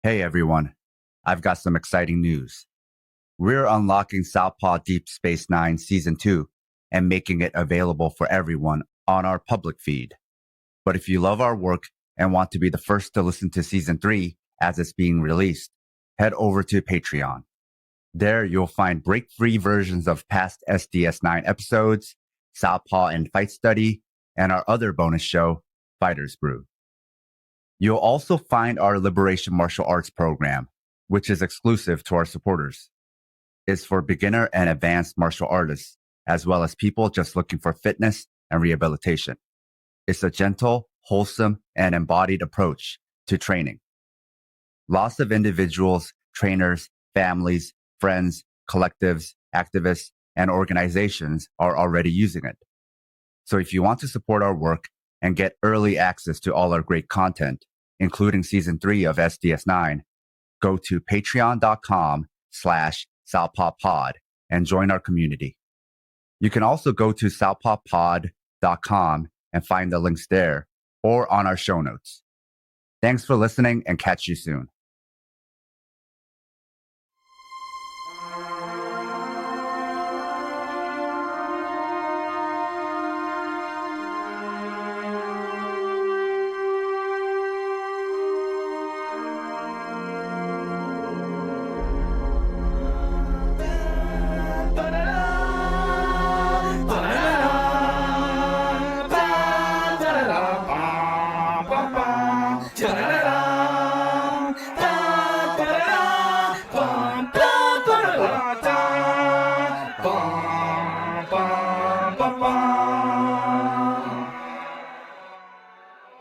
Hey everyone, I've got some exciting news. We're unlocking Southpaw Deep Space Nine Season 2 and making it available for everyone on our public feed. But if you love our work and want to be the first to listen to Season 3 as it's being released, head over to Patreon. There you'll find break-free versions of past SDS9 episodes, Southpaw and Fight Study, and our other bonus show, Fighters Brew. You'll also find our Liberation Martial Arts program, which is exclusive to our supporters. It's for beginner and advanced martial artists, as well as people just looking for fitness and rehabilitation. It's a gentle, wholesome, and embodied approach to training. Lots of individuals, trainers, families, friends, collectives, activists, and organizations are already using it. So if you want to support our work and get early access to all our great content, including Season 3 of SDS9, go to patreon.com/southpawpod and join our community. You can also go to southpawpod.com and find the links there or on our show notes. Thanks for listening and catch you soon.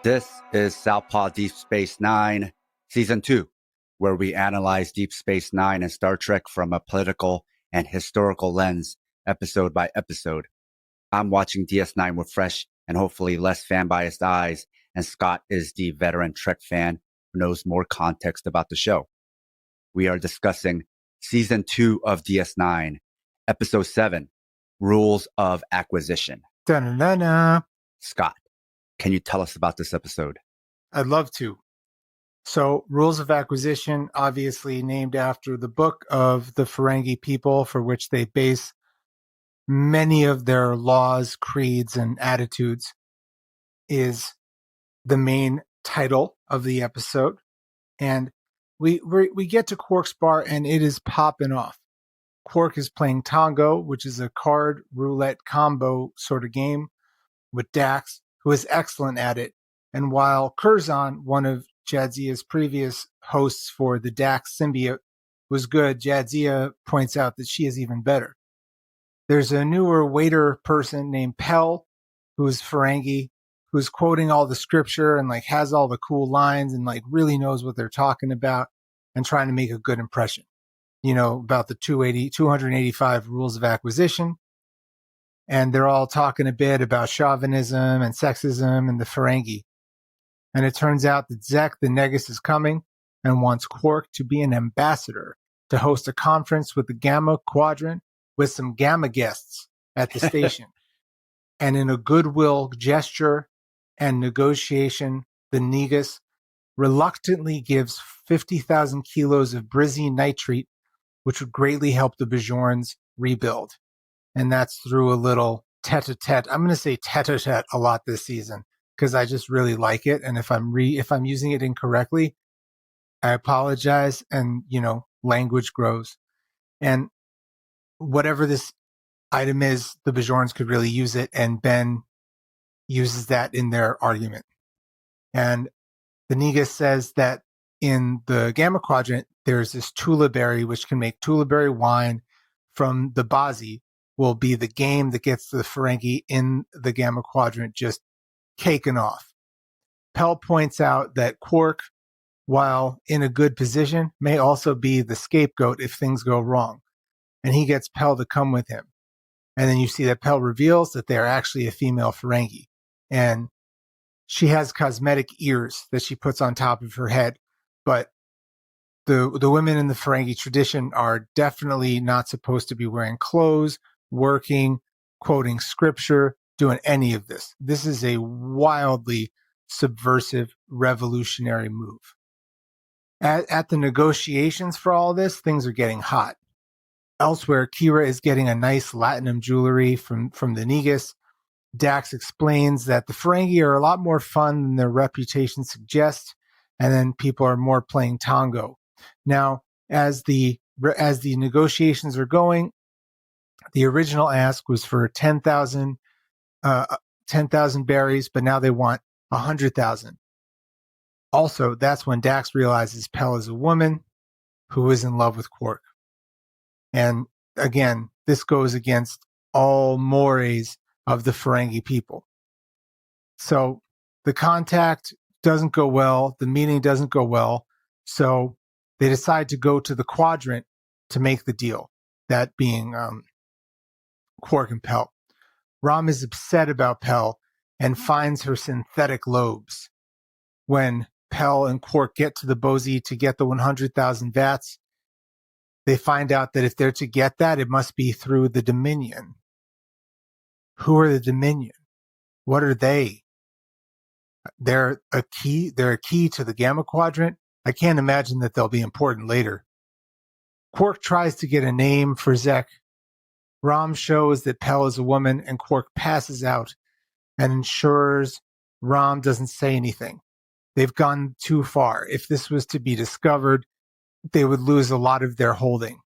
This is Southpaw Deep Space Nine, Season 2, where we analyze Deep Space Nine and Star Trek from a political and historical lens, episode by episode. I'm watching DS9 with fresh and hopefully less fan-biased eyes, and Scott is the veteran Trek fan who knows more context about the show. We are discussing Season 2 of DS9, Episode 7, Rules of Acquisition. Da-na-na-na. Scott, can you tell us about this episode? I'd love to. So, Rules of Acquisition, obviously named after the book of the Ferengi people, for which they base many of their laws, creeds, and attitudes, is the main title of the episode. And we get to Quark's bar, and it is popping off. Quark is playing Tango, which is a card roulette combo sort of game, with Dax, who is excellent at it. And while Curzon, one of Jadzia's previous hosts for the Dax symbiote, was good, Jadzia points out that she is even better. There's a newer waiter person named Pell, who is Ferengi, who's quoting all the scripture and like has all the cool lines and like really knows what they're talking about and trying to make a good impression. You know, about the 285 rules of acquisition. And they're all talking a bit about chauvinism and sexism and the Ferengi. And it turns out that Zek, the Negus, is coming and wants Quark to be an ambassador to host a conference with the Gamma Quadrant with some Gamma guests at the station. And in a goodwill gesture and negotiation, the Negus reluctantly gives 50,000 kilos of Brizzy nitrate, which would greatly help the Bajorans rebuild. And that's through a little tete-a-tete. I'm going to say tete-a-tete a lot this season because I just really like it. And if I'm using it incorrectly, I apologize. And, you know, language grows. And whatever this item is, the Bajorans could really use it. And Ben uses that in their argument. And the Negus says that in the Gamma Quadrant, there's this Tula berry, which can make Tula berry wine from the Bazi, will be the game that gets the Ferengi in the Gamma Quadrant just caking off. Pell points out that Quark, while in a good position, may also be the scapegoat if things go wrong. And he gets Pell to come with him. And then you see that Pell reveals that they're actually a female Ferengi. And she has cosmetic ears that she puts on top of her head. But the women in the Ferengi tradition are definitely not supposed to be wearing clothes, working, quoting scripture, doing any of this. This is a wildly subversive, revolutionary move. At the negotiations for all this, things are getting hot. Elsewhere, Kira is getting a nice Latinum jewelry from the Negus. Dax explains that the Ferengi are a lot more fun than their reputation suggests, and then people are more playing Tango. Now, as the negotiations are going, the original ask was for 10,000 berries, but now they want 100,000. Also, that's when Dax realizes Pell is a woman who is in love with Quark. And again, this goes against all mores of the Ferengi people. So the contact doesn't go well. The meeting doesn't go well. So they decide to go to the quadrant to make the deal, that being Quark and Pell. Rom is upset about Pell and finds her synthetic lobes. When Pell and Quark get to the Bozy to get the 100,000 vats, they find out that if they're to get that, it must be through the Dominion. Who are the Dominion? What are they? They're a key to the Gamma Quadrant. I can't imagine that they'll be important later. Quark tries to get a name for Zek. Rom shows that Pell is a woman, and Quark passes out and ensures Rom doesn't say anything. They've gone too far. If this was to be discovered, they would lose a lot of their holding.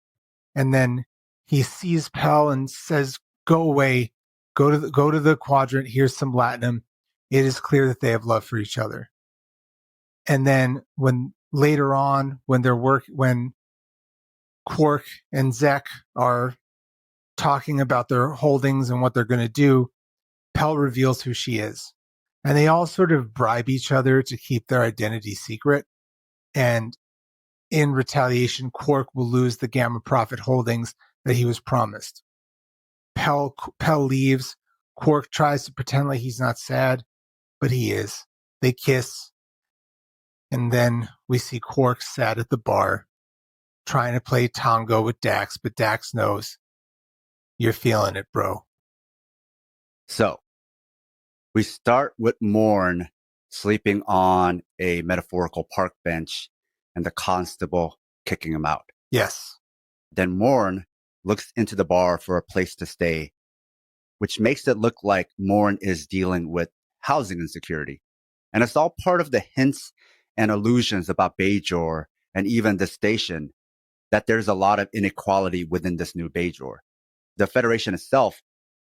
And then he sees Pell and says, "Go away. Go to the quadrant. Here's some Latinum." It is clear that they have love for each other. And then when later on, when Quark and Zek are talking about their holdings and what they're going to do, Pell reveals who she is. And they all sort of bribe each other to keep their identity secret. And in retaliation, Quark will lose the Gamma Prophet holdings that he was promised. Pell leaves. Quark tries to pretend like he's not sad, but he is. They kiss. And then we see Quark sat at the bar, trying to play Tango with Dax, but Dax knows, "You're feeling it, bro." So, we start with Morn sleeping on a metaphorical park bench and the constable kicking him out. Yes. Then Morn looks into the bar for a place to stay, which makes it look like Morn is dealing with housing insecurity. And it's all part of the hints and allusions about Bajor and even the station that there's a lot of inequality within this new Bajor. The Federation itself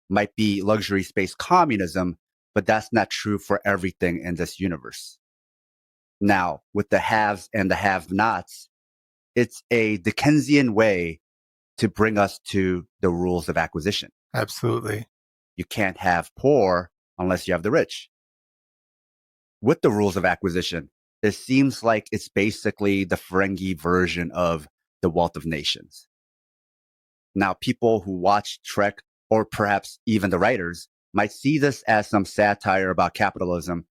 might be luxury space communism, but that's not true for everything in this universe. Now, with the haves and the have-nots, it's a Dickensian way to bring us to the rules of acquisition. Absolutely. You can't have poor unless you have the rich. With the rules of acquisition, it seems like it's basically the Ferengi version of the Wealth of Nations. Now, people who watch Trek, or perhaps even the writers, might see this as some satire about capitalism,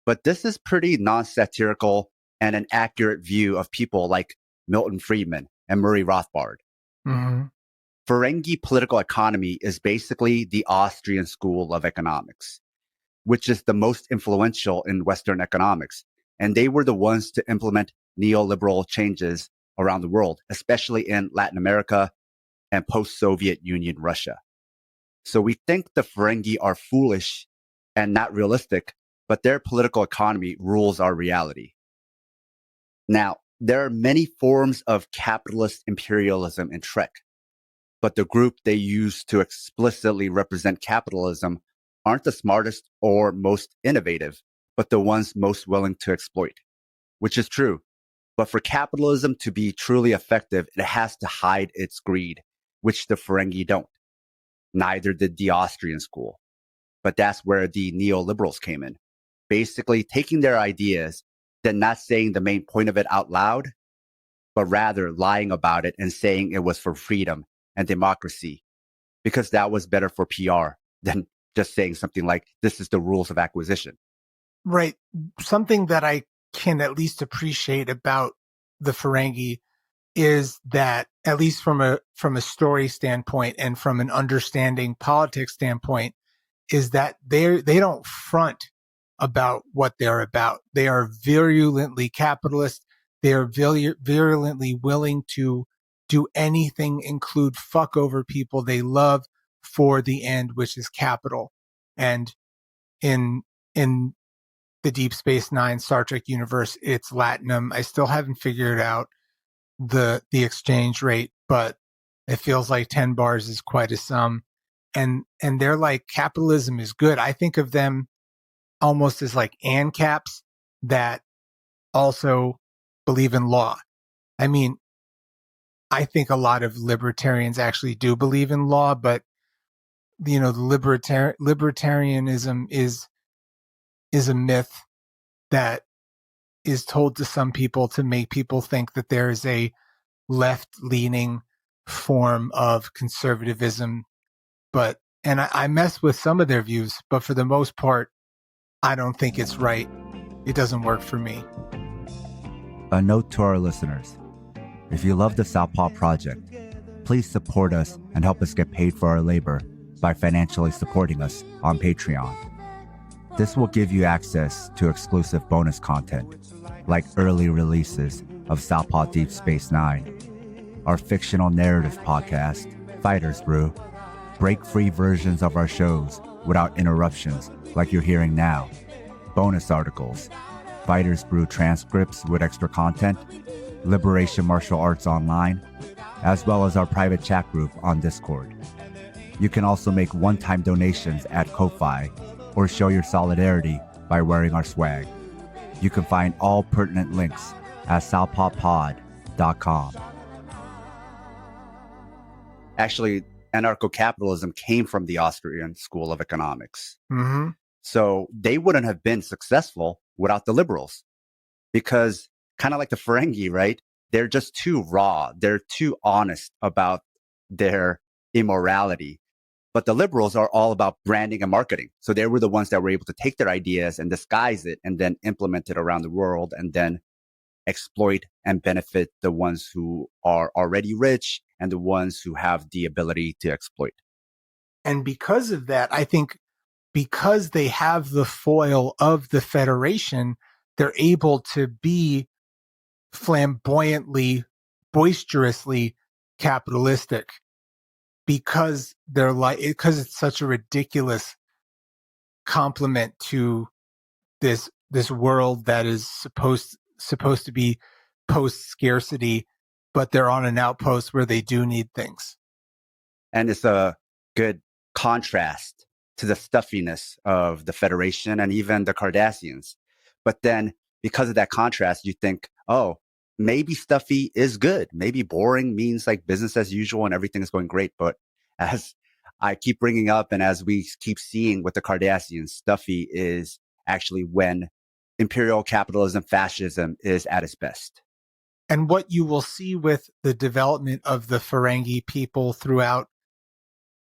but this is pretty non-satirical and an accurate view of people like Milton Friedman and Murray Rothbard. Mm-hmm. Ferengi political economy is basically the Austrian school of economics, which is the most influential in Western economics. And they were the ones to implement neoliberal changes around the world, especially in Latin America and post-Soviet Union Russia. So we think the Ferengi are foolish and not realistic, but their political economy rules our reality. Now, there are many forms of capitalist imperialism in Trek, but the group they use to explicitly represent capitalism aren't the smartest or most innovative, but the ones most willing to exploit, which is true. But for capitalism to be truly effective, it has to hide its greed, which the Ferengi don't. Neither did the Austrian school. But that's where the neoliberals came in, basically taking their ideas, then not saying the main point of it out loud, but rather lying about it and saying it was for freedom and democracy, because that was better for PR than just saying something like, this is the rules of acquisition. Right. Something that I can at least appreciate about the Ferengi is that, at least from a story standpoint and from an understanding politics standpoint, is that they don't front about what they're about. They are virulently capitalist. They are virulently willing to do anything, include fuck over people they love for the end, which is capital. And in the Deep Space Nine Star Trek universe, it's Latinum. I still haven't figured out the exchange rate, but it feels like 10 bars is quite a sum. And they're like, capitalism is good. I think of them almost as like ANCAPs that also believe in law. I mean, I think a lot of libertarians actually do believe in law, but the libertarianism is a myth that is told to some people to make people think that there is a left-leaning form of conservatism. But and I mess with some of their views, but for the most part, I don't think it's right. It doesn't work for me. A note to our listeners. If you love the Southpaw Project, please support us and help us get paid for our labor by financially supporting us on Patreon. This will give you access to exclusive bonus content, like early releases of Southpaw Deep Space 9, our fictional narrative podcast, Fighters Brew, break-free versions of our shows without interruptions like you're hearing now, bonus articles, Fighters Brew transcripts with extra content, Liberation Martial Arts Online, as well as our private chat group on Discord. You can also make one-time donations at Ko-Fi or show your solidarity by wearing our swag. You can find all pertinent links at southpawpod.com. Actually, anarcho-capitalism came from the Austrian School of Economics. Mm-hmm. So they wouldn't have been successful without the liberals, because kind of like the Ferengi, right? They're just too raw. They're too honest about their immorality. But the liberals are all about branding and marketing. So they were the ones that were able to take their ideas and disguise it and then implement it around the world and then exploit and benefit the ones who are already rich and the ones who have the ability to exploit. And because of that, I think because they have the foil of the Federation, they're able to be flamboyantly, boisterously capitalistic because they're like, because it's such a ridiculous compliment to this world that is supposed to be post scarcity, but they're on an outpost where they do need things. And it's a good contrast to the stuffiness of the Federation and even the Cardassians. But then because of that contrast, you think, oh, maybe stuffy is good. Maybe boring means like business as usual and everything is going great. But as I keep bringing up and as we keep seeing with the Cardassians, stuffy is actually when imperial capitalism, fascism is at its best. And what you will see with the development of the Ferengi people throughout,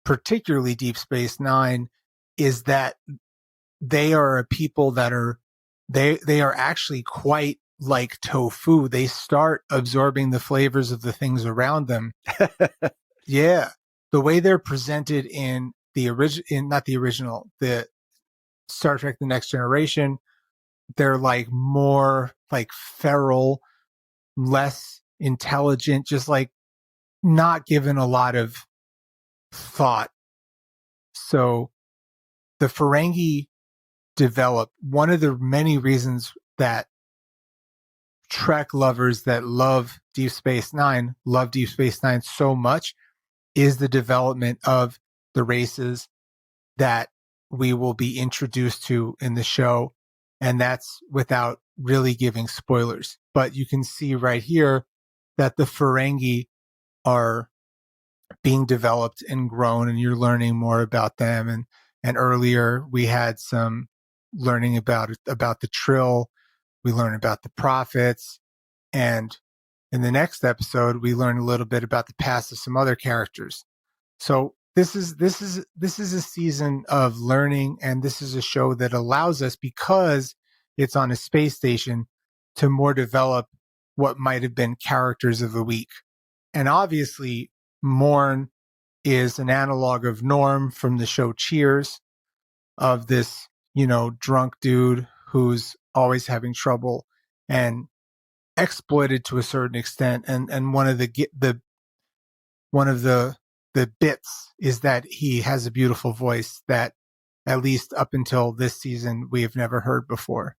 particularly Deep Space Nine, is that they are a people that are, they are actually quite like tofu. They start absorbing the flavors of the things around them. Yeah. The way they're presented in the the Star Trek The Next Generation, they're like more like feral, less intelligent, just like not given a lot of thought. So the Ferengi develop, one of the many reasons that Trek lovers that love Deep Space Nine so much is the development of the races that we will be introduced to in the show. And that's without really giving spoilers. But you can see right here that the Ferengi are being developed and grown, and you're learning more about them. And earlier we had some learning about the Trill. We learned about the prophets, and in the next episode we learn a little bit about the past of some other characters. So this is a season of learning, and this is a show that allows us, because it's on a space station, to more develop what might have been characters of the week. And obviously Morn is an analog of Norm from the show Cheers, of this, drunk dude who's always having trouble. And exploited to a certain extent. And one of the bits is that he has a beautiful voice that, at least up until this season, we have never heard before,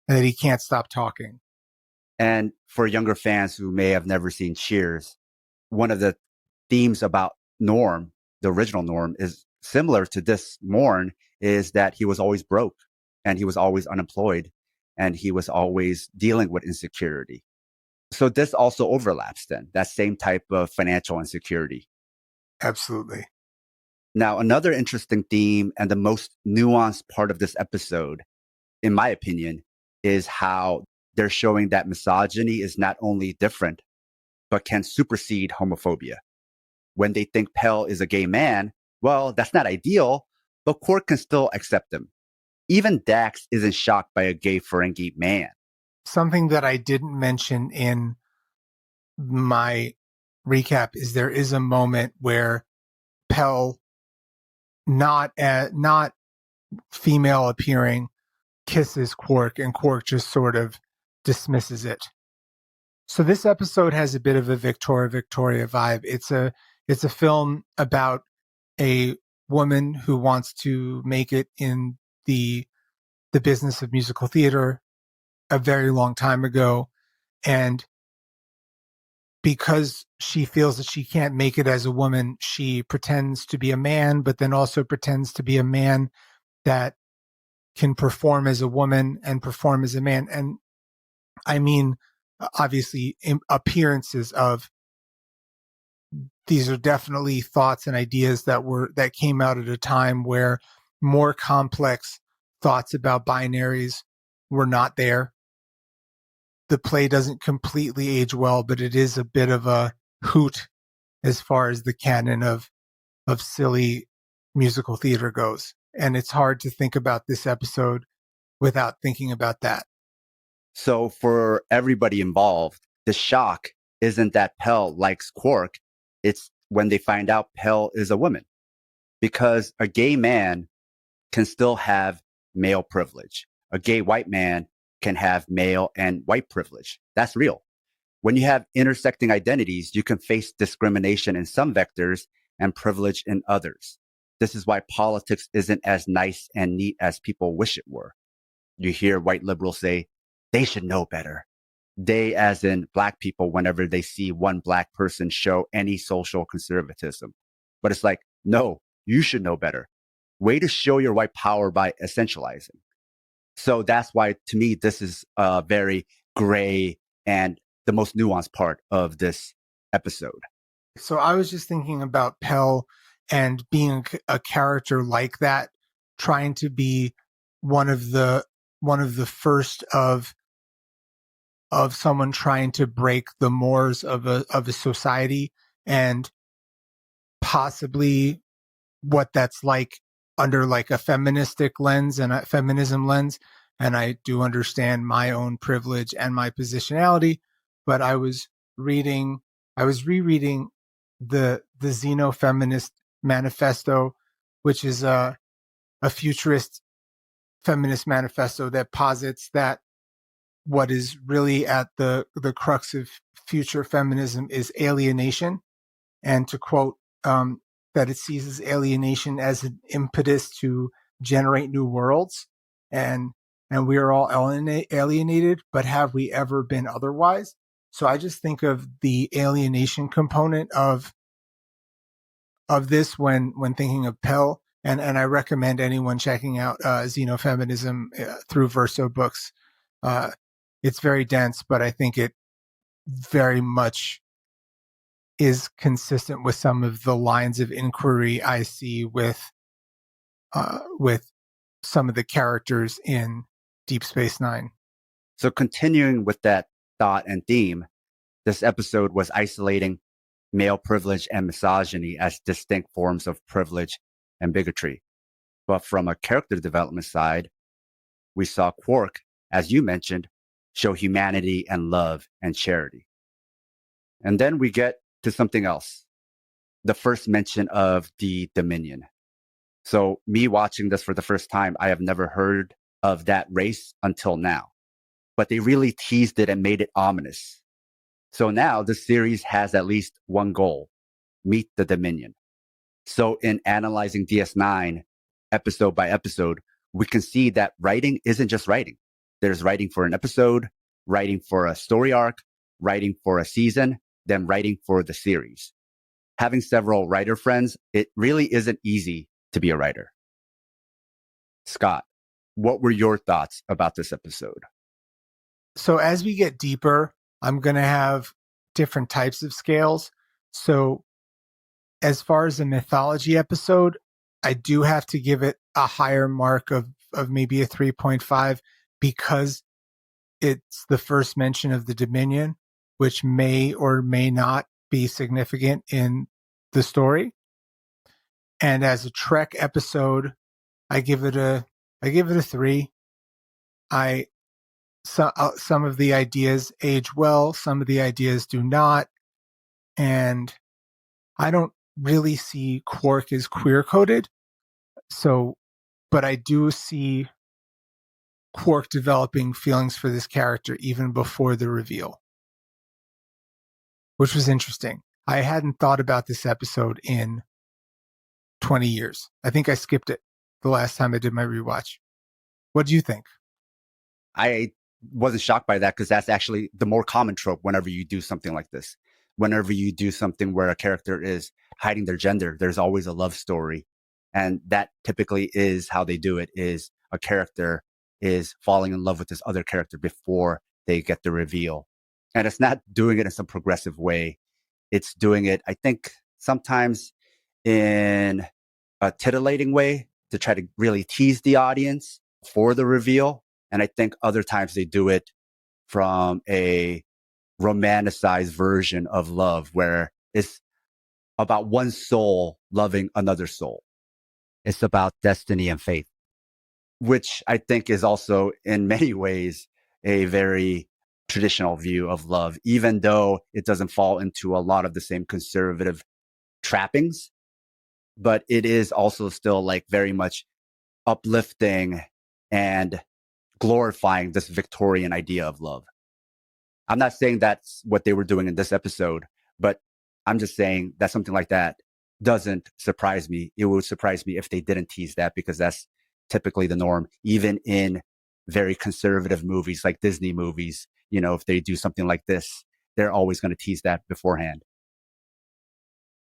and that he can't stop talking. And for younger fans who may have never seen Cheers, one of the themes about Norm, the original Norm, is similar to this Morn, is that he was always broke and he was always unemployed and he was always dealing with insecurity. So this also overlaps then, that same type of financial insecurity. Absolutely. Now, another interesting theme and the most nuanced part of this episode, in my opinion, is how they're showing that misogyny is not only different, but can supersede homophobia. When they think Pell is a gay man, well, that's not ideal, but Quark can still accept him. Even Dax isn't shocked by a gay Ferengi man. Something that I didn't mention in my recap is there is a moment where Pell, not female appearing, kisses Quark, and Quark just sort of dismisses it. So this episode has a bit of a Victoria vibe. It's a film about a woman who wants to make it in the business of musical theater a very long time ago, and because she feels that she can't make it as a woman, she pretends to be a man, but then also pretends to be a man that can perform as a woman and perform as a man. And I mean, obviously, appearances of these are definitely thoughts and ideas that came out at a time where more complex thoughts about binaries were not there. The play doesn't completely age well, but it is a bit of a hoot as far as the canon of silly musical theater goes. And it's hard to think about this episode without thinking about that. So for everybody involved, the shock isn't that Pell likes Quark. It's when they find out Pell is a woman. Because a gay man can still have male privilege. A gay white man can have male and white privilege. That's real. When you have intersecting identities, you can face discrimination in some vectors and privilege in others. This is why politics isn't as nice and neat as people wish it were. You hear white liberals say, they should know better. They, as in black people, whenever they see one black person show any social conservatism. But it's like, no, you should know better. Way to show your white power by essentializing. So that's why, to me, this is a very gray and the most nuanced part of this episode. So I was just thinking about Pell and being a character like that, trying to be one of the first of someone trying to break the mores of a society, and possibly what that's like under like a feministic lens and a feminism lens. And I do understand my own privilege and my positionality, but I was rereading the Xenofeminist Manifesto, which is a futurist feminist manifesto that posits that what is really at the crux of future feminism is alienation, and to quote, that it seizes alienation as an impetus to generate new worlds, and we are all alienated, but have we ever been otherwise? So I just think of the alienation component of this when thinking of Pell, and I recommend anyone checking out Xenofeminism through Verso Books. It's very dense, but I think it very much is consistent with some of the lines of inquiry I see with some of the characters in Deep Space Nine. So continuing with that thought and theme, this episode was isolating male privilege and misogyny as distinct forms of privilege and bigotry. But from a character development side, we saw Quark, as you mentioned, show humanity and love and charity. And then we get to something else, the first mention of the Dominion. So me watching this for the first time, I have never heard of that race until now. but they really teased it and made it ominous. So now the series has at least one goal: meet the Dominion. So in analyzing DS9 episode by episode, we can see that writing isn't just writing. There's writing for an episode, writing for a story arc, writing for a season, then writing for the series. Having several writer friends, it really isn't easy to be a writer. Scott, what were your thoughts about this episode? So as we get deeper, I'm going to have different types of scales. So as far as a mythology episode, I do have to give it a higher mark of maybe a 3.5 because it's the first mention of the Dominion, which may or may not be significant in the story. And as a Trek episode, I give it a 3. Some of the ideas age well, some of the ideas do not, and I don't really see Quark as queer coded. So, but I do see Quark developing feelings for this character even before the reveal, which was interesting. I hadn't thought about this episode in 20 years. I think I skipped it the last time I did my rewatch. What do you think? I wasn't shocked by that because that's actually the more common trope whenever you do something like this. Whenever you do something where a character is hiding their gender, there's always a love story. And that typically is how they do it, is a character is falling in love with this other character before they get the reveal. And it's not doing it in some progressive way. It's doing it, I think, sometimes in a titillating way to try to really tease the audience for the reveal. And I think other times they do it from a romanticized version of love where it's about one soul loving another soul. It's about destiny and faith, which I think is also in many ways a very traditional view of love, even though it doesn't fall into a lot of the same conservative trappings. But it is also still like very much uplifting and glorifying this Victorian idea of love. I'm not saying that's what they were doing in this episode, but I'm just saying that something like that doesn't surprise me. It would surprise me if they didn't tease that because that's typically the norm, even in very conservative movies like Disney movies. You know, if they do something like this, they're always going to tease that beforehand.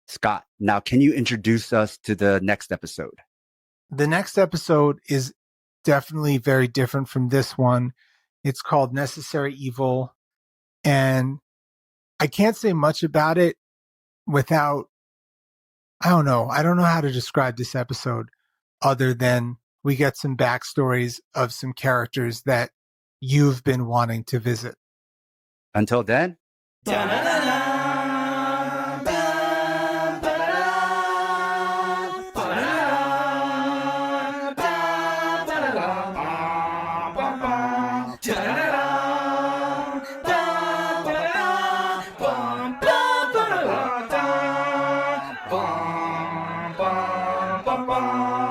Scott, now can you introduce us to the next episode? The next episode is definitely very different from this one. It's called Necessary Evil. And I can't say much about it without, I don't know how to describe this episode other than we get some backstories of some characters that you've been wanting to visit. Until then, Bum, bum, bum, bum.